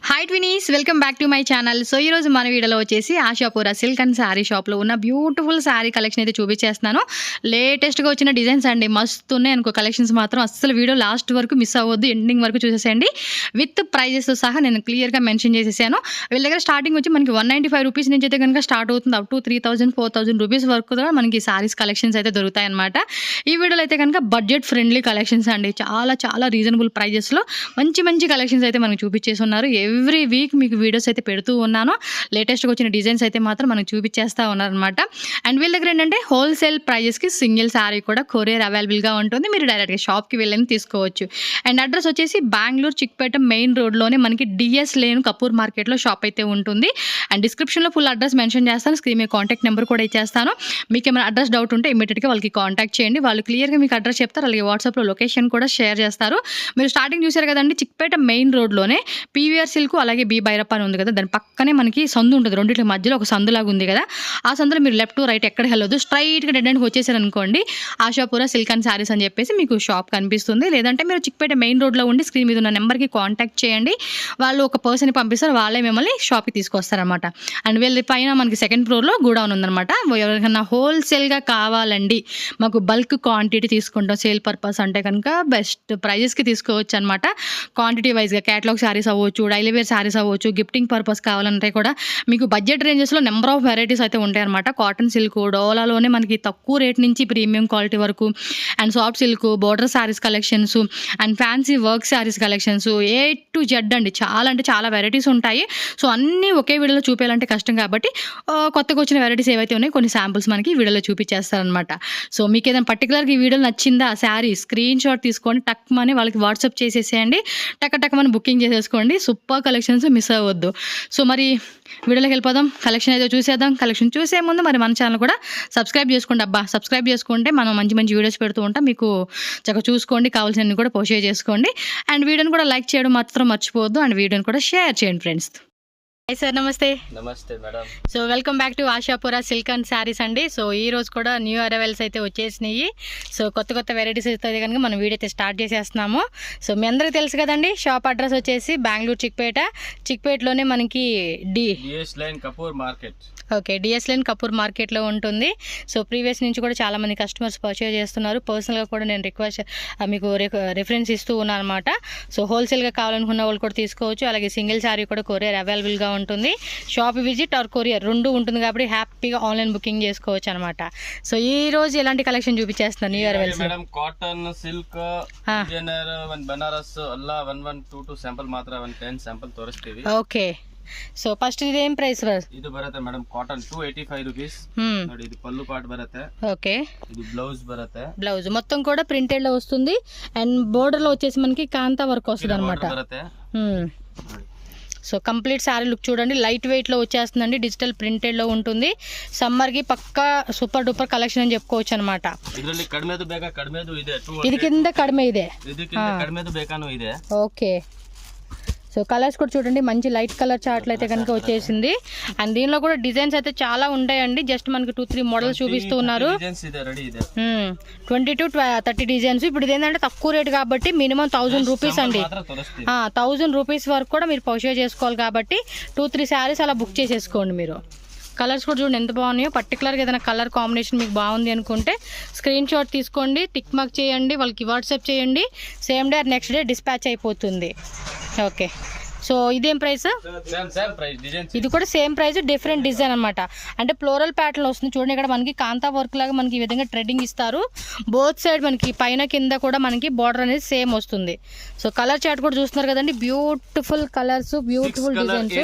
Hi twinnies, welcome back to my channel. So ఈరోజు మన వీడియోలో వచ్చేసి ఆశాపుర సిల్క్ అండ్ శారీ షాప్లో ఉన్న బ్యూటిఫుల్ శారీ కలెక్షన్ అయితే చూపించేస్తున్నాను. లేటెస్ట్గా వచ్చిన డిజైన్స్ అండి, మస్తు ఉన్నాయి అనుకో కలెక్షన్స్. మాత్రం అస్సలు వీడియో లాస్ట్ వరకు మిస్ అవ్వద్దు, ఎండింగ్ వరకు చూసేసేయండి. విత్ ప్రైజెస్ సహా నేను క్లియర్గా మెన్షన్ చేసేసాను. వీళ్ళ దగ్గర స్టార్టింగ్ వచ్చి మనకి 195 రూపీస్ నుంచి అయితే కనుక స్టార్ట్ అవుతుంది. అప్ టు 3000 4000 రూపీస్ వరకు కూడా మనకి శారీస్ కలెక్షన్స్ అయితే దొరుకుతాయి అనమాట. ఈ వీడియోలో అయితే కనుక బడ్జెట్ ఫ్రెండ్లీ కలెక్షన్స్ అండి, చాలా చాలా రీజనబుల్ ప్రైజెస్లో మంచి మంచి కలెక్షన్స్ అయితే మనకు చూపించేసి ఉన్నారు. ఎవ్రీ వీక్ మీకు వీడియోస్ అయితే పెడుతూ ఉన్నాను. లేటెస్ట్గా వచ్చిన డిజైన్స్ అయితే మాత్రం మనకు చూపించేస్తూ ఉన్నారనమాట. అండ్ వీళ్ళ దగ్గర ఏంటంటే హోల్సేల్ ప్రైజెస్కి సింగిల్ శారీ కూడా కొరియర్ అవైలబుల్గా ఉంటుంది. మీరు డైరెక్ట్గా షాప్కి వెళ్ళని తీసుకోవచ్చు. అండ్ అడ్రస్ వచ్చేసి బెంగళూరు చిక్పేట మెయిన్ రోడ్లోనే మనకి డిఎస్ లేన్ కపూర్ మార్కెట్లో షాప్ అయితే ఉంటుంది. అండ్ డిస్క్రిప్షన్లో ఫుల్ అడ్రస్ మెన్షన్ చేస్తాను, స్క్రీన్ మీద కాంటాక్ట్ నెంబర్ కూడా ఇచ్చేస్తాను. మీకు ఏమైనా అడ్రస్ డౌట్ ఉంటే ఇమీడియట్గా వాళ్ళకి కాంటాక్ట్ చేయండి. వాళ్ళు క్లియర్గా మీకు అడ్రస్ చెప్తారు, అలాగే వాట్సాప్లో లొకేషన్ కూడా షేర్ చేస్తారు. మీరు స్టార్టింగ్ చూసారు కదండి, చిక్పేట మెయిన్ రోడ్లోనే పీవీఆర్ సిల్క్ అలాగే బి భైరప్ప అని ఉంది కదా, దాని పక్కనే మనకి సందు ఉంటుంది. రెండింటి మధ్యలో ఒక సందులాగా ఉంది కదా, ఆ సందులో మీరు లెఫ్ట్ రైట్ ఎక్కడ వెళ్ళొద్దు, స్ట్రైట్గా డెడ్ ఎండ్కి వచ్చేసారు అనుకోండి, ఆశాపుర సిల్క్ అండ్ శారీస్ అని చెప్పేసి మీకు షాప్ కనిపిస్తుంది. లేదంటే మీరు చిక్పేట మెయిన్ రోడ్లో ఉండి స్క్రీన్ మీద ఉన్న నెంబర్కి కాంటాక్ట్ చేయండి. వాళ్ళు ఒక పర్సన్ని పంపిస్తారు, వాళ్ళే మిమ్మల్ని షాప్కి తీసుకొస్తారనమాట. అండ్ వీళ్ళ పైన మనకి సెకండ్ ఫ్లోర్లో గోడౌన్ ఉందన్నమాట. ఎవరికైనా హోల్సేల్గా కావాలండి, మాకు బల్క్ క్వాంటిటీ తీసుకుంటాం సేల్ పర్పస్ అంటే కనుక బెస్ట్ ప్రైజెస్కి తీసుకోవచ్చు అనమాట. క్వాంటిటీ వైజ్గా క్యాటలాగ్ శారీస్ అవ్వచ్చు, డైలీ వేర్ శారీస్ అవ్వచ్చు, గిఫ్టింగ్ పర్పస్ కావాలంటే కూడా మీకు బడ్జెట్ రేంజెస్లో నెంబర్ ఆఫ్ వెరైటీస్ అయితే ఉంటాయి అనమాట. కాటన్ సిల్క్ డోలాలోనే మనకి తక్కువ రేట్ నుంచి ప్రీమియం క్వాలిటీ వరకు, and soft silk border saris collections, and fancy work saris collections, A to Z అండి, చాలా అంటే చాలా వెరైటీస్ ఉంటాయి. సో అన్నీ ఒకే వీడియోలో చూపించాలంటే కష్టం కాబట్టి కొత్తగా వచ్చిన వెరైటీస్ ఏవైతే ఉన్నాయో కొన్ని శాంపుల్స్ మనకి వీడియోలో చూపించేస్తారనమాట. సో మీకు ఏదైనా పర్టికులర్గా ఈ వీడియోలో నచ్చిందా శారీ స్క్రీన్ షాట్ తీసుకొని టక్మని వాళ్ళకి వాట్సాప్ చేసేసేయండి, టక్మని బుకింగ్ చేసేసుకోండి. సూపర్ కలెక్షన్స్ మిస్ అవ్వద్దు. సో మరి వీడియోలోకి వెళ్ళిపోదాం, కలెక్షన్ అయితే చూసేద్దాం. కలెక్షన్ చూసే ముందు మరి మన ఛానల్ కూడా సబ్స్క్రైబ్ చేసుకోండి. సబ్స్క్రైబ్ చేసుకుంటే మనం మంచి మంచి వీడియోస్ పెడుతూ ఉంటాం, మీకు చక్కగా చూసుకోండి, కావాల్సినవి కూడా పోస్ట్ చేసుకోండి. అండ్ వీడియోని కూడా లైక్ చేయడం మాత్రం మర్చిపోవద్దు, అండ్ వీడియోని కూడా షేర్ చేయండి ఫ్రెండ్స్. హాయ్ సార్, నమస్తే. నమస్తే madam. So welcome back to Ashapura silk and saris అండి. సో ఈ రోజు కూడా న్యూ అరైవల్స్ అయితే వచ్చేసినాయి. సో కొత్త వెరైటీస్ అయితే కనుక మనం వీడియో అయితే స్టార్ట్ చేసేస్తున్నాము. సో మీ అందరికీ తెలుసు కదండి, షాప్ అడ్రస్ వచ్చేసి బెంగళూరు చిక్పేటలోనే మనకి DS line Kapoor market. Okay, DS line Kapoor మార్కెట్లో ఉంటుంది. సో ప్రీవియస్ నుంచి కూడా చాలామంది కస్టమర్స్ పర్చేజ్ చేస్తున్నారు. పర్సనల్గా కూడా నేను మీకు రిఫరెన్స్ ఇస్తూ ఉన్నాను అనమాట. సో హోల్సేల్గా కావాలనుకున్న వాళ్ళు కూడా తీసుకోవచ్చు, అలాగే సింగిల్ శారీ కూడా కొరియర్ అవైలబుల్గా ఉంటుంది. షాప్ విజిట్ ఆర్ కొరియర్ రెండు ఉంటుంది కాబట్టి హ్యాపీగా ఆన్లైన్ బుకింగ్ చేసుకోవచ్చు అనమాట. సో ఈ రోజు ఎలాంటి కలెక్షన్ చూపించేస్తున్నారు new year madam? Cotton silk designer Banaras ಎಲ್ಲ 112 ಸ್ಯಾಂಪಲ್ ಮಾತ್ರ 10 ಸ್ಯಾಂಪಲ್ ತೋರಿಸ್ತೀವಿ. ఓకే, సో ఫస్ట్ ఇది ఏం ప్రైస్? ಇದು ಬರುತ್ತೆ ಮೇಡಮ್ ಕಾಟನ್ 285 ರೂಪೀಸ್ ನೋಡಿ. ಇದು పల్లు పార్ట్ బರುತ್ತೆ. ఓకే, ఇది బ్లౌజ్ బರುತ್ತೆ. బ్లౌజ్ మొత్తం కూడా ప్రింటెడ్ లో వస్తుంది. అండ్ బోర్డర్ లో వచ్చేసి మనకి కాంతా వర్క్ వస్తుంది అనమాట. సో కంప్లీట్ శారీ లుక్ చూడండి, లైట్ వెయిట్లో వచ్చేస్తుందండి, డిజిటల్ ప్రింటెడ్లో ఉంటుంది. సమ్మర్కి పక్కా సూపర్ డూపర్ కలెక్షన్ అని చెప్పుకోవచ్చు అనమాట. ఇది కింద కడిమే ఇదే. ఓకే, సో కలర్స్ కూడా చూడండి, మంచి లైట్ కలర్ చార్ట్లు అయితే కనుక వచ్చేసింది. అండ్ దీనిలో కూడా డిజైన్స్ అయితే చాలా ఉంటాయండి. జస్ట్ మనకి 2-3 మోడల్స్ చూపిస్తూ ఉన్నారు. 20 to 30 డిజైన్స్. ఇప్పుడు ఇదేంటంటే తక్కువ రేట్ కాబట్టి మినిమం 1000 రూపీస్ అండి. 1000 రూపీస్ వరకు కూడా మీరు పర్చేజ్ చేసుకోవాలి కాబట్టి 2-3 శారీస్ అలా బుక్ చేసేసుకోండి మీరు. కలర్స్ కూడా చూడండి ఎంత బాగున్నాయో. పర్టికులర్గా ఏదైనా కలర్ కాంబినేషన్ మీకు బాగుంది అనుకుంటే స్క్రీన్ షాట్ తీసుకోండి, టిక్ మార్క్ చేయండి, వాళ్ళకి వాట్సాప్ చేయండి. Same day next day dispatch అయిపోతుంది. ఓకే, సో ఇదేం ప్రైస్? ఇది కూడా సేమ్ ప్రైస్, డిఫరెంట్ డిజైన్ అనమాట. అంటే ఫ్లోరల్ ప్యాటర్న్ వస్తుంది చూడండి. ఇక్కడ మనకి కాంతా వర్క్ లాగా మనకి ఈ విధంగా ట్రెడ్డింగ్ ఇస్తారు. బోత్ సైడ్ మనకి పైన కింద కూడా మనకి బార్డర్ అనేది సేమ్ వస్తుంది. సో కలర్ చార్ట్ కూడా చూస్తున్నారు కదండి, beautiful colours, beautiful designs.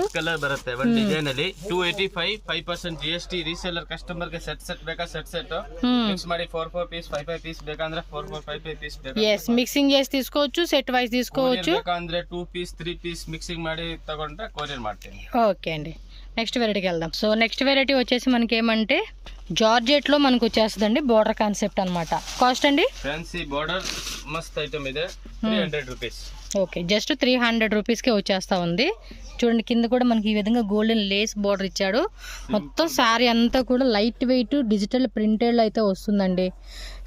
285 5% GST. Reseller customer ಗೆ ಸೆಟ್ ಬೇಕಾ ಸೆಟ್ ಮಿಕ್ಸ್ ಮಾಡಿ 4 ಪೀಸ್ 5 ಪೀಸ್ ಬೇಕಂದ್ರೆ 4 5 ಪೀಸ್ ಬೇಕು. yes, మిక్సింగ్ చేసి తీసుకోవచ్చు, సెట్ వైస్ తీసుకోవచ్చు. ಬೇಕಂದ್ರೆ 2 పీస్ 3 పీస్ మిక్సింగ్ ಮಾಡಿ ತಗೊಂಡ್ರೆ ಕೊರಿಯರ್ ಮಾಡ್ತೀನಿ. ఓకే అండి, నెక్స్ట్ వెరైటీకి వెళ్దాం. సో నెక్స్ట్ వెరైటీ వచ్చేసి మనకి ఏమంటే జార్జెట్ లో మనకు వచ్చేస్తుందండి, బోర్డర్ కాన్సెప్ట్ అనమాట. కాస్ట్ అండి? ఫ్యాన్సీ బోర్డర్ మస్త్ ఐటమ్ ಇದೆ, 300 రూపీస్. ఓకే, జస్ట్ 300 రూపీస్కే వచ్చేస్తా ఉంది. చూడండి కింద కూడా మనకి ఈ విధంగా గోల్డెన్ లేస్ బార్డర్ ఇచ్చాడు. మొత్తం శారీ అంతా కూడా లైట్ వెయిట్ డిజిటల్ ప్రింటెడ్ అయితే వస్తుందండి.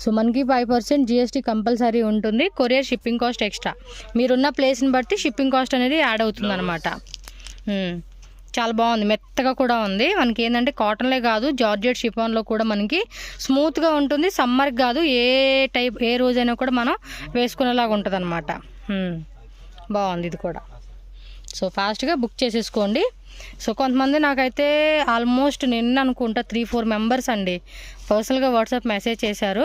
సో మనకి 5% GST కంపల్సరీ ఉంటుంది. కొరియర్ షిప్పింగ్ కాస్ట్ ఎక్స్ట్రా, మీరున్న ప్లేస్ని బట్టి షిప్పింగ్ కాస్ట్ అనేది యాడ్ అవుతుంది అనమాట. చాలా బాగుంది, మెత్తగా కూడా ఉంది. మనకి ఏంటంటే కాటన్లే కాదు, జార్జెట్ షిఫాన్లో కూడా మనకి స్మూత్గా ఉంటుంది. సమ్మర్కి కాదు, ఏ రోజైనా కూడా మనం వేసుకునేలాగా ఉంటుంది అనమాట. బాగుంది ఇది కూడా. సో ఫాస్ట్గా బుక్ చేసేసుకోండి. సో కొంతమంది నాకైతే ఆల్మోస్ట్ నిన్న అనుకుంటా 3-4 మెంబర్స్ అండి పర్సనల్గా వాట్సాప్ మెసేజ్ చేశారు.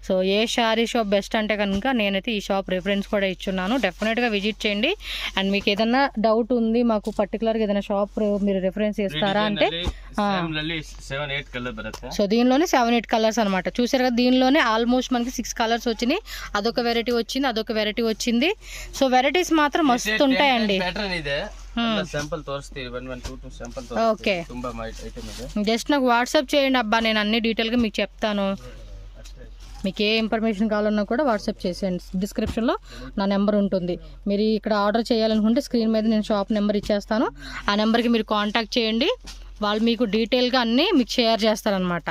సో ఏ శారీ షాప్ బెస్ట్ అంటే కనుక నేనైతే ఈ షాప్ రిఫరెన్స్ కూడా ఇచ్చున్నాను. డెఫినెట్గా విజిట్ చేయండి. అండ్ మీకు ఏదైనా డౌట్ ఉంది, మాకు పర్టికులర్గా ఏదైనా షాప్ మీరు రిఫరెన్స్ ఇస్తారా అంటే సో దీనిలోనే 7-8 కలర్స్ అనమాట. చూసారు కదా, దీనిలోనే ఆల్మోస్ట్ మనకి 6 కలర్స్ వచ్చినాయి. అదొక వెరైటీ వచ్చింది, అదొక వెరైటీ వచ్చింది. సో వెరైటీస్ మాత్రం మస్తు ఉంటాయండి. ఓకే, జస్ట్ నాకు వాట్సాప్ చేయండి అబ్బా, నేను అన్ని డీటెయిల్గా మీకు చెప్తాను. మీకు ఏ ఇన్ఫర్మేషన్ కావాలన్నా కూడా వాట్సాప్ చేసేయండి. డిస్క్రిప్షన్లో నా నెంబర్ ఉంటుంది. మీరు ఇక్కడ ఆర్డర్ చేయాలనుకుంటే స్క్రీన్ మీద నేను షాప్ నెంబర్ ఇచ్చేస్తాను. ఆ నెంబర్కి మీరు కాంటాక్ట్ చేయండి. వాళ్ళు మీకు డీటెయిల్గా అన్నీ మీకు షేర్ చేస్తారనమాట.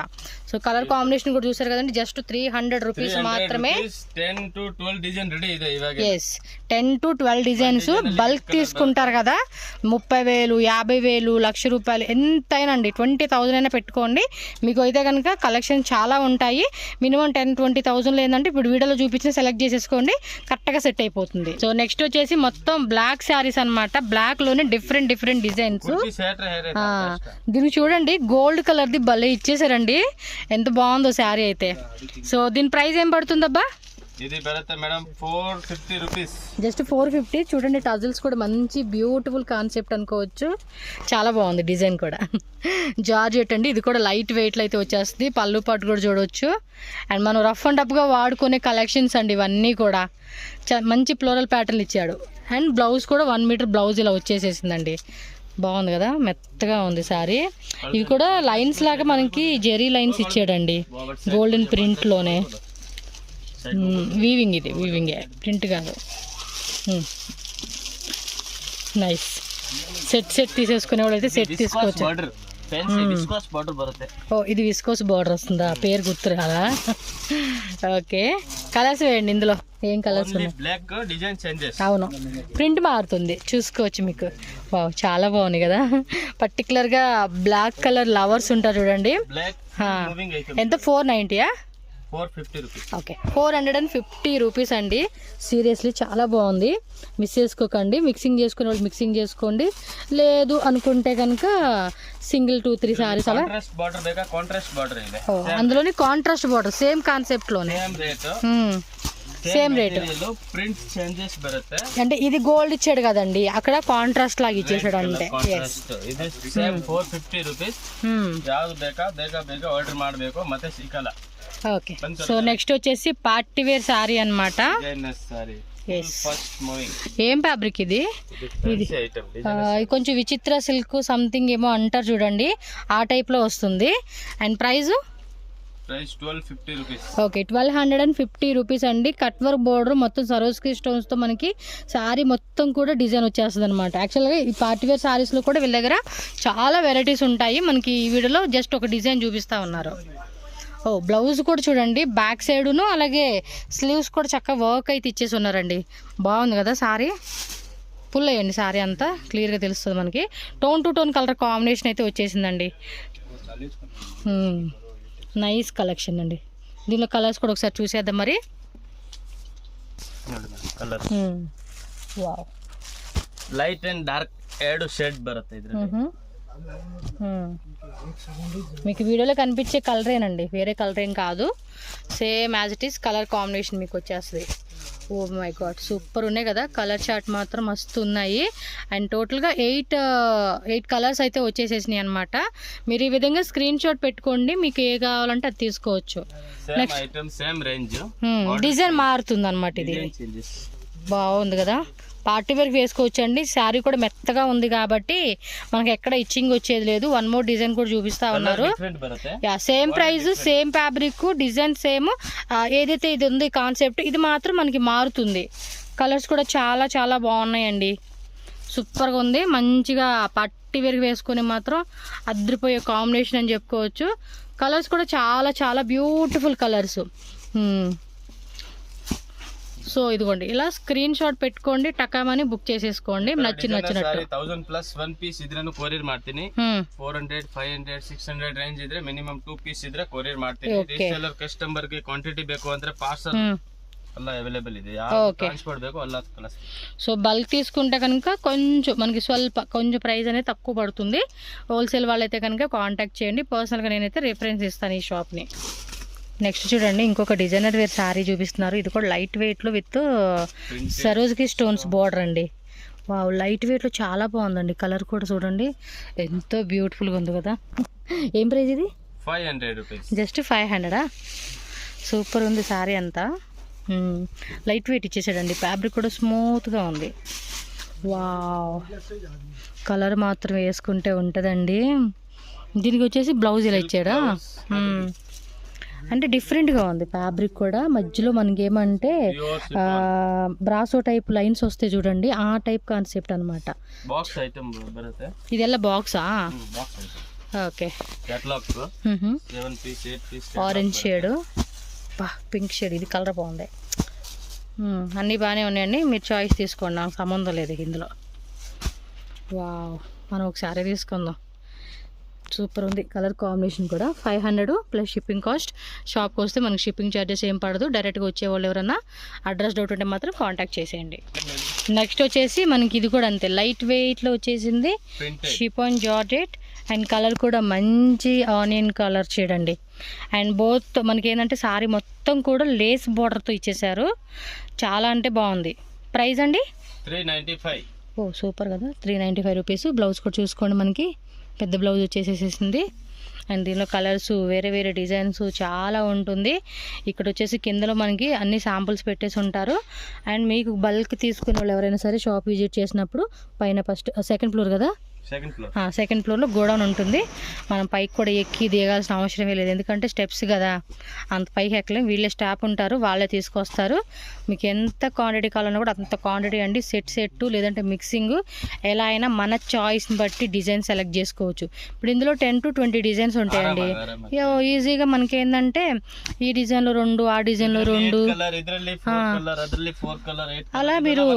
సో కలర్ కాంబినేషన్ కూడా చూసారు కదండి, జస్ట్ 300 రూపీస్ మాత్రమే. 10 to 12 డిజైన్ రెడీ ಇದೆ ಇವಾಗ. yes 10 to 12 designs. బల్క్ తీసుకుంటారు కదా, 30,000, 50,000, ₹1,00,000 ఎంతైనా అండి, 20,000 అయినా పెట్టుకోండి. మీకు అయితే కనుక కలెక్షన్ చాలా ఉంటాయి. మినిమం 10-20,000 ఏంటంటే ఇప్పుడు వీడియోలో చూపించిన సెలెక్ట్ చేసేసుకోండి, కరెక్ట్గా సెట్ అయిపోతుంది. సో నెక్స్ట్ వచ్చేసి మొత్తం బ్లాక్ శారీస్ అనమాట. బ్లాక్ లోనే డిఫరెంట్ డిజైన్స్. దీనికి చూడండి, గోల్డ్ కలర్ది భలే ఇచ్చేసారండి, ఎంత బాగుందో శారీ అయితే. సో దీని ప్రైస్ ఏం పడుతుందబ్బా? ఇది బರುತ್ತೆ మేడం 450 రూపీస్, జస్ట్ 450. చూడండి, టజిల్స్ కూడా మంచి బ్యూటిఫుల్ కాన్సెప్ట్ అనుకోవచ్చు. చాలా బాగుంది డిజైన్ కూడా. జార్జెట్ అండి, ఇది కూడా లైట్ వెయిట్లో అయితే వచ్చేస్తుంది. పళ్ళు పాటు కూడా చూడవచ్చు. అండ్ మనం రఫ్ అండ్ టఫ్గా వాడుకునే కలెక్షన్స్ అండి ఇవన్నీ కూడా. మంచి ఫ్లోరల్ ప్యాటర్న్ ఇచ్చాడు. అండ్ బ్లౌజ్ కూడా 1 మీటర్ బ్లౌజ్ ఇలా వచ్చేసేసిందండి. బాగుంది కదా, మెత్తగా ఉంది సారీ. ఇవి కూడా లైన్స్ లాగా మనకి జెరీ లైన్స్ ఇచ్చాడండి, గోల్డెన్ ప్రింట్లోనే. వీవింగ్, ఇది వీవింగే, ప్రింట్ కాదు. నైస్. సెట్ తీసేసుకునే వాళ్ళు అయితే సెట్ తీసుకోవచ్చు. ఓ ఇది విస్కోస్ బార్డర్ వస్తుందా, పేరు గుర్తు రాదా? ఓకే, కలర్స్ వేయండి ఇందులో. ఏం కలర్స్ ఉన్నాయి? అవును, ప్రింట్ మారుతుంది, చూసుకోవచ్చు మీకు. వావ్, చాలా బాగుంది కదా. పర్టికులర్గా బ్లాక్ కలర్ లవర్స్ ఉంటారు చూడండి. ఎంత 490? 450 రూపీస్. ఓకే, 450 రూపీస్ అండి. సీరియస్లీ చాలా బాగుంది, మిస్ చేసుకోకండి. మిక్సింగ్ చేసుకునే వాళ్ళు మిక్సింగ్ చేసుకోండి, లేదు అనుకుంటే కనుక సింగిల్ 2-3 సారీస్ అలా. అందులోని కాంట్రాస్ట్ బార్డర్, సేమ్ కాన్సెప్ట్ లోనే సేమ్ రేట్. ప్రింట్ చేంజెస్ బರುತ್ತೆ అంటే ఇది గోల్డ్ ఇచ్చాడు కదండి, అక్కడ కాంట్రాస్ట్ లాగా ఇచ్చేసాడు అంతే. ಇದು ಸೇಮ್ 450 ರೂಪೀಸ್. ಯಾವ್ದು ಬೇಕಾ ಬೇಗ ಆರ್ಡರ್ ಮಾಡಬೇಕು ಮತ್ತೆ ಸಿಕ್ಕಲ್ಲ. ఓకే, సో నెక్స్ట్ వచ్చేసి పార్టీ వేర్ సారీ అన్నమాట. ఏం ఫ్యాబ్రిక్ ఇది? ఇది కొంచెం విచిత్ర సిల్క్ సంథింగ్ ఏమో అంటారు చూడండి, ఆ టైప్ లో వస్తుంది. And price 1250 rupees. Okay, 1250 rupees అండి. కట్ వర్క్ బోర్డర్ మొత్తం సరోస్కి స్టోన్స్ తో మనకి శారీ మొత్తం కూడా డిజైన్ వచ్చేస్తుంది అనమాట. యాక్చువల్గా ఈ పార్టీవేర్ శారీస్ లో కూడా వీళ్ళ దగ్గర చాలా వెరైటీస్ ఉంటాయి. మనకి ఈ వీడియోలో జస్ట్ ఒక డిజైన్ చూపిస్తా ఉన్నారు. ఓ బ్లౌజ్ కూడా చూడండి, బ్యాక్ సైడును అలాగే స్లీవ్స్ కూడా చక్కగా వర్క్ అయితే ఇచ్చేసి ఉన్నారండి. బాగుంది కదా సారీ. ఫుల్ అయ్యండి సారీ అంతా, క్లియర్గా తెలుస్తుంది మనకి. Tone to tone colour combination అయితే వచ్చేసిందండి. నైస్ కలెక్షన్ అండి. దీనిలో కలర్స్ కూడా ఒకసారి చూసేద్దాం మరి. Wow, light and dark 2 shade బರುತ್ತೆ ఇద్ರಲ್ಲಿ. మీకు వీడియోలో కనిపించే కలరేనండి, వేరే కలర్ ఏం కాదు. Same as it is colour combination మీకు వచ్చేస్తుంది. ఓ మై గాడ్, సూపర్ ఉన్నాయి కదా. కలర్ చార్ట్ మాత్రం మస్తు ఉన్నాయి. అండ్ టోటల్గా 8 కలర్స్ అయితే వచ్చేసేసినాయి అనమాట. మీరు ఈ విధంగా స్క్రీన్ షాట్ పెట్టుకోండి, మీకు ఏ కావాలంటే అది తీసుకోవచ్చు. డిజైన్ మారుతుంది అనమాట. ఇది బాగుంది కదా, పార్టీ వేర్కి వేసుకోవచ్చు అండి. శారీ కూడా మెత్తగా ఉంది కాబట్టి మనకి ఎక్కడ ఇచ్చింగ్ వచ్చేది లేదు. 1 మోర్ డిజైన్ కూడా చూపిస్తా ఉన్నారు. Same price, same fabric, design same. ఏదైతే ఇది ఉంది కాన్సెప్ట్, ఇది మాత్రం మనకి మారుతుంది. కలర్స్ కూడా చాలా చాలా బాగున్నాయండి, సూపర్గా ఉంది. మంచిగా పార్టీ వేర్కి వేసుకొని మాత్రం అద్రిపోయే కాంబినేషన్ అని చెప్పుకోవచ్చు. కలర్స్ కూడా చాలా చాలా బ్యూటిఫుల్ కలర్స్. సో ఇదిగోండి ఇలా స్క్రీన్ షాట్ పెట్టుకోండి, టకామని బుక్ చేసేసుకోండి నచ్చినట్టు. 1000 ಪ್ಲಸ್ 1 ಪೀಸ್ ಇದ್ರನ್ನು ಕೊರಿಯರ್ ಮಾಡ್ತೀನಿ. 400 500 600 ರೇಂಜ್ ಇದ್ರೆ ಮಿನಿಮಮ್ 2 ಪೀಸ್ ಇದ್ರೆ ಕೊರಿಯರ್ ಮಾಡ್ತೀನಿ. ರೀಸೇಲರ್ ಕಸ್ಟಮರ್ ಗೆ ಕ್ವಾಂಟಿಟಿ ಬೇಕು ಅಂದ್ರೆ ಪಾರ್ಸಲ್ ಎಲ್ಲ అవైలబుల్ ಇದೆ. ట్రాన్స్‌పోర్ట్ ಬೇಕು ಎಲ್ಲ కలస్. సో బల్క్ తీసుకుంటే కనుక కొంచెం మనకి కొంచెం ప్రైస్ అనేది తక్కువ పడుతుంది. హోల్సేల్ వాళ్ళైతే కనుక కాంటాక్ట్ చేయండి. పర్సనల్గా నేనైతే రిఫరెన్స్ ఇస్తాను ఈ షాప్ని. నెక్స్ట్ చూడండి ఇంకొక డిజైనర్ వేర్ శారీ చూపిస్తున్నారు. ఇది కూడా లైట్ వెయిట్లో విత్ సరోజ్కి స్టోన్స్ బార్డర్ అండి. వావ్, లైట్ వెయిట్లో చాలా బాగుందండి. కలర్ కూడా చూడండి ఎంతో బ్యూటిఫుల్గా ఉంది కదా. ఏం ప్రైస్ ఇది? 500 రూపీస్. జస్ట్ 500. సూపర్ ఉంది శారీ అంతా. Light weight ఇచ్చేసాడండి. ఫ్యాబ్రిక్ కూడా స్మూత్గా ఉంది. వావ్, కలర్ మాత్రం వేసుకుంటే ఉంటుందండి. దీనికి వచ్చేసి బ్లౌజ్ ఇలా ఇచ్చాడా? అంటే డిఫరెంట్గా ఉంది ఫ్యాబ్రిక్ కూడా. మధ్యలో మనకి ఏమంటే బ్రాసో టైప్ లైన్స్ వస్తాయి చూడండి, ఆ టైప్ కాన్సెప్ట్ అనమాట. ಇದೆಲ್ಲ బాక్సా? Okay. Orange shade, pink shade, ఇది కలర్ బాగుంది. అన్నీ బాగానే ఉన్నాయండి, మీరు చాయిస్ తీసుకోండి, నాకు సంబంధం లేదు ఇందులో. వావ్, మనం ఒకసారి తీసుకుందాం. సూపర్ ఉంది కలర్ కాంబినేషన్ కూడా. 500 ప్లస్ షిప్పింగ్ కాస్ట్. షాప్కి వస్తే మనకి షిప్పింగ్ ఛార్జెస్ ఏం పడదు. డైరెక్ట్గా వచ్చేవాళ్ళు ఎవరన్నా అడ్రస్ డౌట్ ఉంటే మాత్రం కాంటాక్ట్ చేసేయండి. నెక్స్ట్ వచ్చేసి మనకి ఇది కూడా అంతే లైట్ వెయిట్లో వచ్చేసింది, షిఫాన్ జార్జెట్. అండ్ కలర్ కూడా మంచి ఆనియన్ కలర్ చేయడండి. అండ్ బోత్ మనకి ఏంటంటే సారీ మొత్తం కూడా లేస్ బార్డర్తో ఇచ్చేసారు. చాలా అంటే బాగుంది. ప్రైస్ అండి 395. ఓ సూపర్ కదా, 395 రూపీస్. బ్లౌజ్ కూడా చూసుకోండి, మనకి పెద్ద బ్లౌజ్ వచ్చేసేసింది. అండ్ దీనిలో కలర్స్ వేరే వేరే డిజైన్స్ చాలా ఉంటుంది. ఇక్కడ వచ్చేసి కిందలో మనకి అన్ని శాంపుల్స్ పెట్టేసి ఉంటారు. అండ్ మీకు బల్క్ తీసుకునే వాళ్ళు ఎవరైనా సరే షాప్ విజిట్ చేసినప్పుడు పైన సెకండ్ ఫ్లోర్ కదా, సెకండ్ ఫ్లోర్లో గోడౌన్ ఉంటుంది. మనం పైకి కూడా ఎక్కి దిగాల్సిన అవసరమే లేదు, ఎందుకంటే స్టెప్స్ కదా, అంత పైకి ఎక్కలేం. వీళ్ళే స్టాఫ్ ఉంటారు, వాళ్ళే తీసుకొస్తారు. మీకు ఎంత క్వాంటిటీ కావాలన్నా కూడా అంత క్వాంటిటీ అండి. సెట్ లేదంటే మిక్సింగ్ ఎలా అయినా మన చాయిస్ని బట్టి డిజైన్ సెలెక్ట్ చేసుకోవచ్చు. ఇప్పుడు ఇందులో 10 to 20 డిజైన్స్ ఉంటాయండి. ఈజీగా మనకి ఏంటంటే ఈ డిజైన్లో 2, ఆ డిజైన్లో 2 అలా మీరు,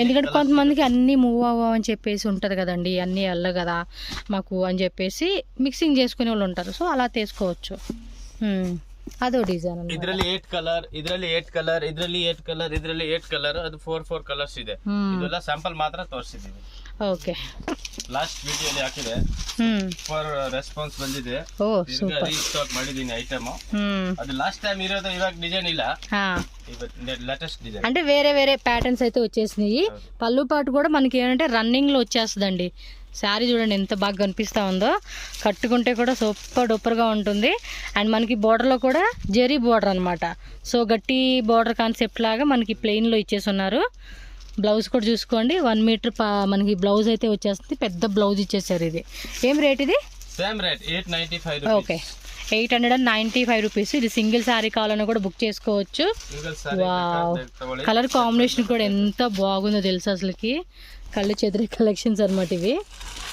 ఎందుకంటే కొంతమందికి అన్నీ మూవ్ అవ్వని చెప్పేసి ఉంటుంది కదండి, అన్నీ అల్ల కదా మాకు అని చెప్పేసి మిక్సింగ్ చేసుకునే వాళ్ళు ఉంటారు. సో అలా తీసుకోవచ్చు. ಅದೋ ಡಿಸೈನ್ ಇದರಲ್ಲಿ 8 ಕಲರ್, ಇದರಲ್ಲಿ 8 ಕಲರ್, ಇದರಲ್ಲಿ 8 ಕಲರ್, ಇದರಲ್ಲಿ 8 ಕಲರ್, ಅದು 4 ಕಲರ್ಸ್ ಇದೆ. ಇದೆಲ್ಲ ಸ್ಯಾಂಪಲ್ ಮಾತ್ರ ತೋರಿಸಿದೀವಿ. ಓಕೆ, ಲಾಸ್ಟ್ ವಿಡಿಯೋಲಿ ಹಾಕಿದೆ, ಫಾರ್ ರೆಸ್ಪಾನ್ಸ್ ಬಂದಿದೆ. ಓ ಸೂಪರ್, ರೀಸ್ಟಾಕ್ ಮಾಡಿದೀನಿ ಐಟಮ್. ಅದು ಲಾಸ್ಟ್ ಟೈಮ್ ఇరోదు, ఇవాగ డిజైన్ ಇಲ್ಲ, లేటెస్ట్ డిజైన్. అంటే వేరే వేరే ప్యాటర్న్స్ అయితే వచ్చేసినాయి. పళ్ళు పాటు కూడా మనకి ఏంటంటే రన్నింగ్ లో వచ్చేస్తుందండి. శారీ చూడండి ఎంత బాగా కనిపిస్తూ ఉందో, కట్టుకుంటే కూడా సూపర్ డూపర్గా ఉంటుంది. అండ్ మనకి బోర్డర్లో కూడా జెరీ బోర్డర్ అనమాట. సో గట్టి బోర్డర్ కాన్సెప్ట్ లాగా మనకి ప్లెయిన్లో ఇచ్చేసి ఉన్నారు. బ్లౌజ్ కూడా చూసుకోండి, 1 మీటర్ మనకి బ్లౌజ్ అయితే వచ్చేస్తుంది. పెద్ద బ్లౌజ్ ఇచ్చేసారు. ఇది ఏం రేట్? ఇది సేమ్ రేట్ 895. Okay, 895 rupees. ఇది సింగిల్ శారీ కావాలన్నా కూడా బుక్ చేసుకోవచ్చు. వావ్, కలర్ కాంబినేషన్ కూడా ఎంత బాగుందో తెలుసు అసలుకి. కళ్ళు చెదిరే కలెక్షన్స్ అనమాట ఇవి.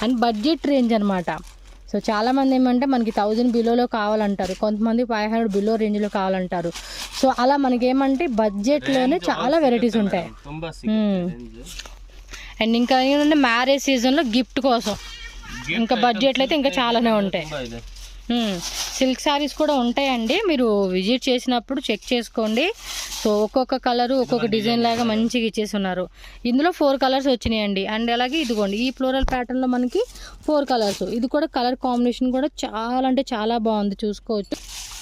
అండ్ బడ్జెట్ రేంజ్ అనమాట. సో చాలామంది ఏమంటే మనకి 1000 బిలోలో కావాలంటారు, కొంతమంది 500 బిలో రేంజ్లో కావాలంటారు. సో అలా మనకి ఏమంటే బడ్జెట్లోనే చాలా వెరైటీస్ ఉంటాయి. అండ్ ఇంకా ఏంటంటే మ్యారేజ్ సీజన్లో గిఫ్ట్ కోసం ఇంకా బడ్జెట్లో అయితే ఇంకా చాలానే ఉంటాయి. సిల్క్ శారీస్ కూడా ఉంటాయండి, మీరు విజిట్ చేసినప్పుడు చెక్ చేసుకోండి. సో ఒక్కొక్క కలరు ఒక్కొక్క డిజైన్ లాగా మంచిగా ఇచ్చేసి ఉన్నారు. ఇందులో 4 కలర్స్ వచ్చినాయండి. అండ్ అలాగే ఇదిగోండి ఈ ఫ్లోరల్ ప్యాటర్న్లో మనకి 4 కలర్స్. ఇది కూడా కలర్ కాంబినేషన్ కూడా చాలా అంటే చాలా బాగుంది, చూసుకోవచ్చు.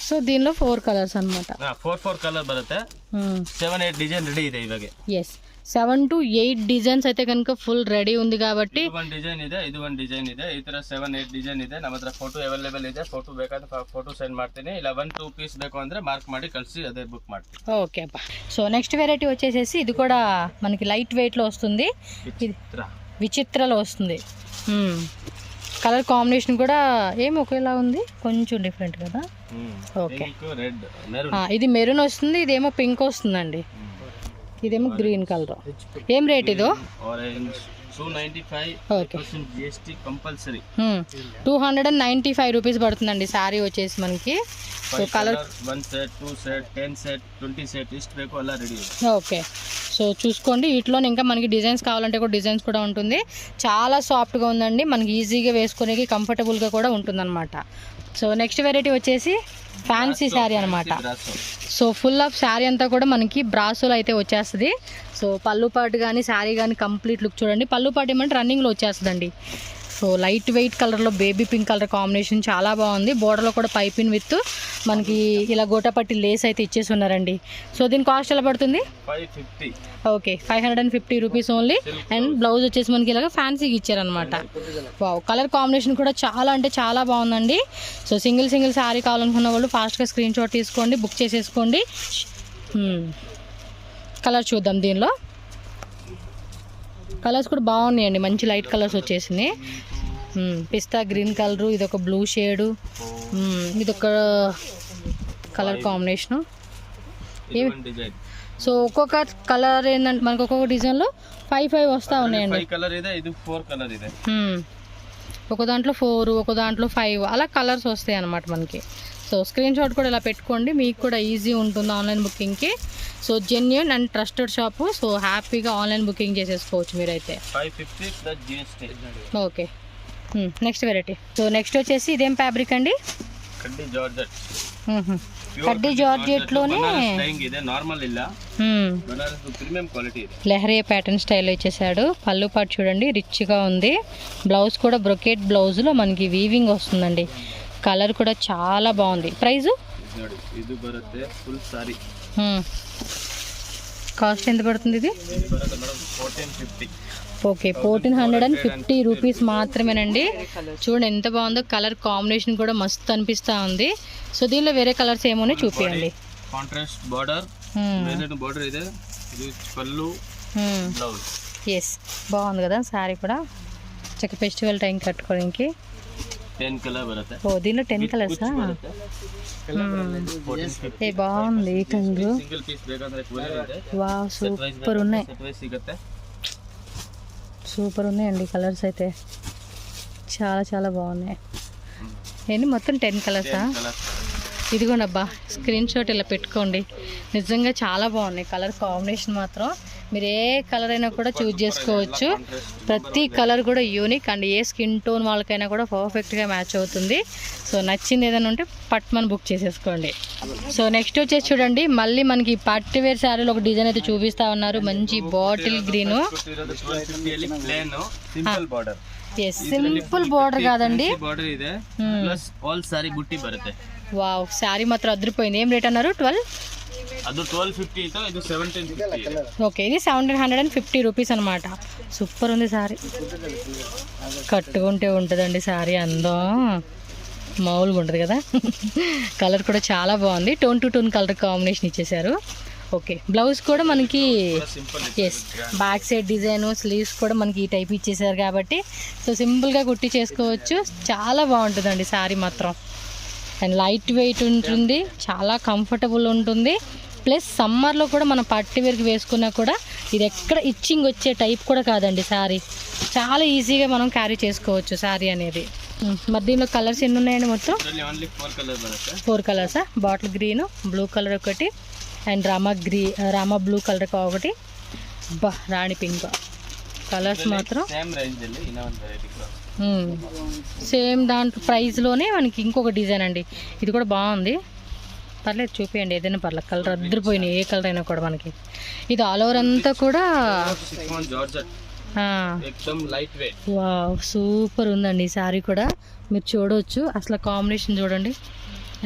సో దీనిలో 4 కలర్స్ అనమాట. 4 కలర్ బರುತ್ತೆ. 7-8 డిజైన్ రెడీ ಇದೆ ಇವಾಗ. ఎస్, 7 to 8 ಡಿಸೈನ್ಸ್ అయితే ಕనుక ಫುಲ್ ರೆಡಿ ఉంది కాబట్టి. ಇದು ಒಂದು ಡಿಸೈನ್ ಇದೆ, ಇದು ಒಂದು ಡಿಸೈನ್ ಇದೆ, ಈ ತರ 7-8 ಡಿಸೈನ್ ಇದೆ. ನಮ್ಮ ಹತ್ರ ಫೋಟೋ ಅವೈಲೇಬಲ್ ಇದೆ. ಫೋಟೋ ಬೇಕಾದ್ರೆ ಫೋಟೋ ಸೆಂಡ್ ಮಾಡ್ತೀನಿ, ಇಲ್ಲ 1-2 ಪೀಸ್ ಬೇಕು ಅಂದ್ರೆ మార్క్ ಮಾಡಿ ಕಳಿಸಿ అదే బుక్ ಮಾಡ್ತೀನಿ. ఓకే అబ్బా. సో నెక్స్ట్ వెరైటీ వచ్చేసేసి ఇది కూడా మనకి లైట్ వెయిట్ లో వస్తుంది. విచిత్రలో వస్తుంది. కలర్ కాంబినేషన్ కూడా ఏమి ఒకేలా ఉంది, కొంచెం డిఫరెంట్ కదా. ఓకే, ఇది మెరూన్ వస్తుంది, ఇదేమో పింక్ వస్తుందండి, ఇదేమో గ్రీన్ కలర్. ఏం రేట్ ఇదో? 295 GST కంపల్సరీ. 295 రూపీస్ పడుతుందండి శారీ వచ్చేసి మనకి. So colour 1 set 2 set 10 set 20 set ఇష్ట ಬೇಕು అలా రెడీ. ఓకే, సో చూసుకోండి. వీటిలో ఇంకా మనకి డిజైన్స్ కావాలంటే కూడా డిజైన్స్ కూడా ఉంటుంది. చాలా సాఫ్ట్గా ఉందండి, మనకి ఈజీగా వేసుకునేకి కంఫర్టబుల్గా కూడా ఉంటుందన్నమాట. సో నెక్స్ట్ వెరైటీ వచ్చేసి ఫ్యాన్సీ శారీ అనమాట. సో ఫుల్ ఆఫ్ శారీ అంతా కూడా మనకి బ్రాసోలో అయితే వచ్చేస్తుంది. సో పళ్ళు పాటు కానీ శారీ కానీ కంప్లీట్ లుక్ చూడండి. పళ్ళు పాటు ఏమంటే రన్నింగ్లో వచ్చేస్తుందండి. సో లైట్ వెయిట్ కలర్లో బేబీ పింక్ కలర్ కాంబినేషన్ చాలా బాగుంది. బోర్డర్లో కూడా పైపిన్ విత్ మనకి ఇలా గోటాపట్టి లేస్ అయితే ఇచ్చేసి ఉన్నారండి. సో దీని కాస్ట్ ఎలా పడుతుంది? 550. Okay, 550 rupees only. And blouse వచ్చేసి మనకి ఇలాగ ఫ్యాన్సీగా ఇచ్చారనమాట. వావ్, కలర్ కాంబినేషన్ కూడా చాలా అంటే చాలా బాగుందండి. సో సింగిల్ శారీ కావాలనుకున్న వాళ్ళు ఫాస్ట్గా స్క్రీన్ షాట్ తీసుకోండి, బుక్ చేసేసుకోండి. కలర్ చూద్దాం. దీనిలో కలర్స్ కూడా బాగున్నాయండి, మంచి లైట్ కలర్స్ వచ్చేసినాయి. పిస్తా గ్రీన్ కలరు, ఇదొక బ్లూ షేడు, ఇదొక కలర్ కాంబినేషను. సో ఒక్కొక్క కలర్ ఏంటంటే మనకు ఒక్కొక్క డిజైన్లో 5 వస్తూ ఉన్నాయండి. ఒక దాంట్లో 4, ఒక దాంట్లో 5 అలా కలర్స్ వస్తాయి అన్నమాట మనకి. సో స్క్రీన్ షాట్ కూడా ఇలా పెట్టుకోండి, మీకు కూడా ఈజీ ఉంటుంది ఆన్లైన్ బుకింగ్కి. So genuine and trusted shop. So హ్యాపీగా ఆన్లైన్ బుకింగ్ చేసేసుకోవచ్చు మీరైతే. 550 GST. Okay, next variety. So next వచ్చేసి ఇదేం ఫ్యాబ్రిక్ అండి? కడ్డీ జార్జెట్. కడ్డీ జార్జెట్లోనే లెహరియా ప్యాటర్న్ స్టైల్లో ఇచ్చేసాడు. పళ్ళు పాటు చూడండి రిచ్గా ఉంది. బ్లౌజ్ కూడా బ్రొకెట్ బ్లౌజ్లో మనకి వీవింగ్ వస్తుందండి. కలర్ కూడా చాలా బాగుంది. ప్రైస్ కాస్ట్ ఎంత పడుతుంది ఇది? ఓకే, 1450 రూపీస్ మాత్రమేనండి. చూడండి ఎంత బాగుందో, కలర్ కాంబినేషన్ కూడా మస్తు అనిపిస్తూ ఉంది. సో దీనిలో వేరే కలర్స్ ఏమోనే చూపించండి. కాంట్రాస్ట్ బార్డర్, బార్డర్ ಇದೆ, ఇది పల్లు, బ్లౌజ్. ఎస్, బాగుంది కదా శారీ కూడా. చక్క ఫెస్టివల్ టైం కట్టుకోవడానికి 10 కలర్ బರುತ್ತೆ. ఓ దీనిలో 10 కలర్సా? ఏ బాగుంది ఈ కలర్. సింగిల్ పీస్ ಬೇಕಂದ್ರೆ ಕೊರಿಯರ್ ಇದೆ. వావ్, సూపర్ ఉన్నాయి. సిಗುತ್ತೆ. సూపర్ ఉన్నాయండి కలర్స్ అయితే, చాలా చాలా బాగున్నాయి. ఏంటి మొత్తం 10 కలర్సా? ఇదిగోండి అబ్బా, స్క్రీన్ షాట్ ఇలా పెట్టుకోండి. నిజంగా చాలా బాగున్నాయి కలర్ కాంబినేషన్ మాత్రం. మీరు ఏ కలర్ అయినా కూడా చూజ్ చేసుకోవచ్చు. ప్రతి కలర్ కూడా unique and A skin tone వాళ్ళకైనా కూడా పర్ఫెక్ట్గా మ్యాచ్ అవుతుంది. సో నచ్చింది ఏదైనా ఉంటే పట్మని బుక్ చేసేసుకోండి. సో నెక్స్ట్ వచ్చేసి చూడండి, మళ్ళీ మనకి పట్టు వేర్ శారీలో ఒక డిజైన్ అయితే చూపిస్తా ఉన్నారు. మంచి బాటిల్ గ్రీన్. సింపుల్ బార్డర్ కాదండి, వావ్ శారీ మాత్రం అదిరిపోయింది. ఏం రేట్ అన్నారు? 1250. ఓకే, ఇది 1750 రూపీస్ అనమాట. సూపర్ ఉంది శారీ, కట్టుకుంటే ఉంటుందండి శారీ అందం మామూలుగా ఉంటుంది కదా. కలర్ కూడా చాలా బాగుంది, tone to tone colour combination ఇచ్చేసారు. ఓకే, బ్లౌజ్ కూడా మనకి S back side design, sleeves కూడా మనకి ఈ టైప్ ఇచ్చేసారు కాబట్టి సో సింపుల్గా కుట్టి చేసుకోవచ్చు. చాలా బాగుంటుందండి శారీ మాత్రం. అండ్ లైట్ వెయిట్ ఉంటుంది, చాలా కంఫర్టబుల్ ఉంటుంది. ప్లస్ సమ్మర్లో కూడా మనం పట్టు వేర్కి వేసుకున్నా కూడా ఇది ఎక్కడ ఇచ్చింగ్ వచ్చే టైప్ కూడా కాదండి శారీ. చాలా ఈజీగా మనం క్యారీ చేసుకోవచ్చు శారీ అనేది. మరి దీనిలో కలర్స్ ఎన్ని ఉన్నాయండి? మొత్తం 4 కలర్సా? బాటిల్ గ్రీన్, బ్లూ కలర్ ఒకటి, అండ్ రామా బ్లూ కలర్ ఒకటి, రాణి పింక్. కలర్స్ మాత్రం సేమ్ దాంట్లో ప్రైస్లోనే మనకి ఇంకొక డిజైన్ అండి. ఇది కూడా బాగుంది, పర్లేదు చూపించండి ఏదైనా పర్లేదు. కలర్ అద్దరిపోయినాయి, ఏ కలర్ అయినా కూడా మనకి. ఇది ఆల్ ఓవర్ అంతా కూడా వావ్ సూపర్ ఉందండి ఈ శారీ కూడా. మీరు చూడవచ్చు అసలు కాంబినేషన్ చూడండి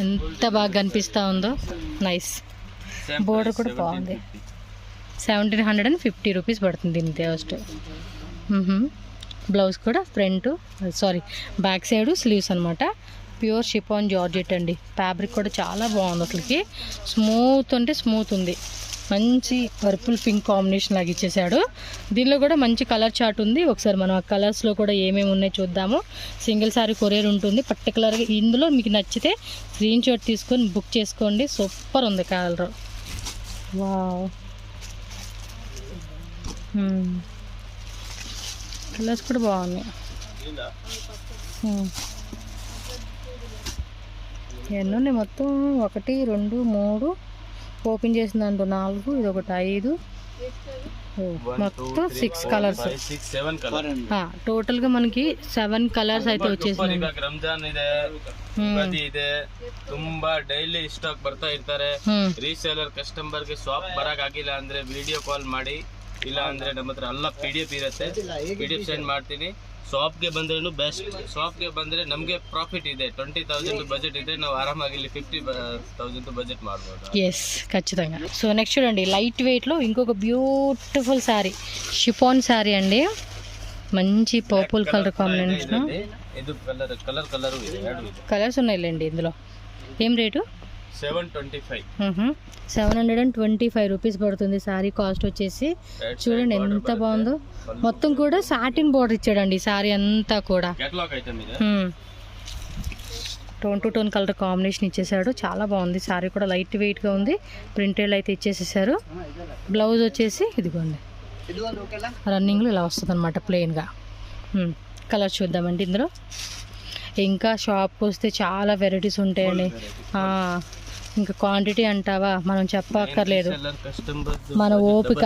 ఎంత బాగా కనిపిస్తూ ఉందో. నైస్, బోర్డర్ కూడా బాగుంది. 1750 రూపీస్ పడుతుంది దీని కాస్ట్. బ్లౌజ్ కూడా ఫ్రంట్ బ్యాక్ సైడ్ స్లీవ్స్ అనమాట. ప్యూర్ షిఫాన్ జార్జెట్ అండి. ఫ్యాబ్రిక్ కూడా చాలా బాగుంది, అసలుకి స్మూత్ అంటే స్మూత్ ఉంది. మంచి పర్పుల్ పింక్ కాంబినేషన్ లాగా ఇచ్చేసాడు. దీనిలో కూడా మంచి కలర్ చార్ట్ ఉంది. ఒకసారి మనం ఆ కలర్స్లో కూడా ఏమేమి ఉన్నాయో చూద్దాము. సింగిల్ సారీ కొరియర్ ఉంటుంది. పర్టికులర్గా ఇందులో మీకు నచ్చితే స్క్రీన్ షాట్ తీసుకొని బుక్ చేసుకోండి. సూపర్ ఉంది కలర్. వావ్, కలర్స్ కూడా బాగున్నాయి. ఎన్ని ఉన్నాయి మొత్తం? 1 2 3 ఓపెన్ చేసిన దాంట్లో 4, ఇది ఒకటి 5, మొత్తం 6 కలర్స్. టోటల్గా మనకి 7 ಕಲರ್ಸ್ అయితే వచ్చేసింది. ರಂಜಾನ್ ಇದೆ, ಯುಗಾದಿ ಇದೆ, ತುಂಬಾ ಡೈಲಿ ಸ್ಟಾಕ್ ಬರ್ತಾ ಇರ್ತಾರೆ. ರೀಸೇಲರ್ ಕಸ್ಟಮರ್ಗೆ ಶಾಪ್ ಬರಕ್ ಆಗಿಲ್ಲ ಅಂದ್ರೆ ವಿಡಿಯೋ ಕಾಲ್ ಮಾಡಿ, ಇಲ್ಲ ಅಂದ್ರೆ ನಮ್ಮ ಹತ್ರ ಎಲ್ಲ PDF ಇರುತ್ತೆ, PDF ಸೆಂಡ್ ಮಾಡ್ತೀನಿ. ಶಾಪ್ಗೆ ಬಂದ್ರೂ ಬೆಸ್ಟ್. ಶಾಪ್ಗೆ ಬಂದರೆ ನಮಗೆ ಪ್ರಾಫಿಟ್ ಇದೆ. 20,000 బడ్జెట్ ಇದೆ, ನಾವು ఆరామాಗಿ ಇಲ್ಲಿ 50,000 బడ్జెట్ ಮಾಡ್ಬೋದು. ఎస్, ఖచ్చితంగా. సో నెక్స్ట్ చూడండి, లైట్ వెయిట్లో ఇంకొక బ్యూటిఫుల్ శారీ, షిఫాన్ శారీ అండి. మంచి పర్పుల్ కలర్ కాంబినేషన్. ಇದು కలర్ కలర్స్ ఉన్నాయిలేండి ఇందులో. ఏం రేటు? 725. 725 రూపీస్ పడుతుంది శారీ కాస్ట్ వచ్చేసి. చూడండి ఎంత బాగుందో. మొత్తం కూడా సాటిన్ బార్డర్ ఇచ్చాడండి శారీ అంతా కూడా. Tone to tone colour combination ఇచ్చేసాడు. చాలా బాగుంది శారీ కూడా, లైట్ వెయిట్గా ఉంది. ప్రింటెడ్ అయితే ఇచ్చేసేసారు. బ్లౌజ్ వచ్చేసి ఇదిగోండి రన్నింగ్లో ఇలా వస్తుంది అనమాట ప్లెయిన్గా. కలర్ చూద్దామండి ఇందులో. ఇంకా షాప్కి వస్తే చాలా వెరైటీస్ ఉంటాయండి. ఇంకా క్వాంటిటీ అంటావా, మనం చెప్పక్కర్లేదు, మన ఓపిక.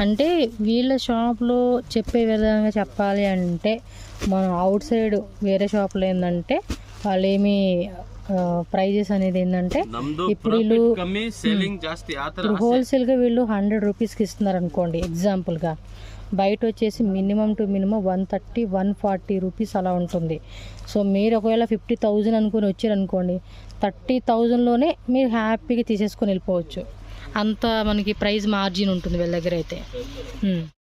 అంటే వీళ్ళ షాప్లో చెప్పే విధంగా చెప్పాలి అంటే, మనం అవుట్ సైడ్ వేరే షాప్లో ఏంటంటే వాళ్ళు ఏమి ప్రైజెస్ అనేది ఏంటంటే, ఇప్పుడు వీళ్ళు హోల్సేల్గా వీళ్ళు 100 రూపీస్కి ఇస్తున్నారు అనుకోండి ఎగ్జాంపుల్గా. బయట వచ్చేసి మినిమం టు మినిమం 130, 140 రూపీస్ అలా ఉంటుంది. సో మీరు ఒకవేళ 50,000 అనుకుని వచ్చారనుకోండి, 30,000లోనే మీరు హ్యాపీగా తీసేసుకొని వెళ్ళిపోవచ్చు. అంత మనకి ప్రైస్ మార్జిన్ ఉంటుంది వీళ్ళ దగ్గర అయితే.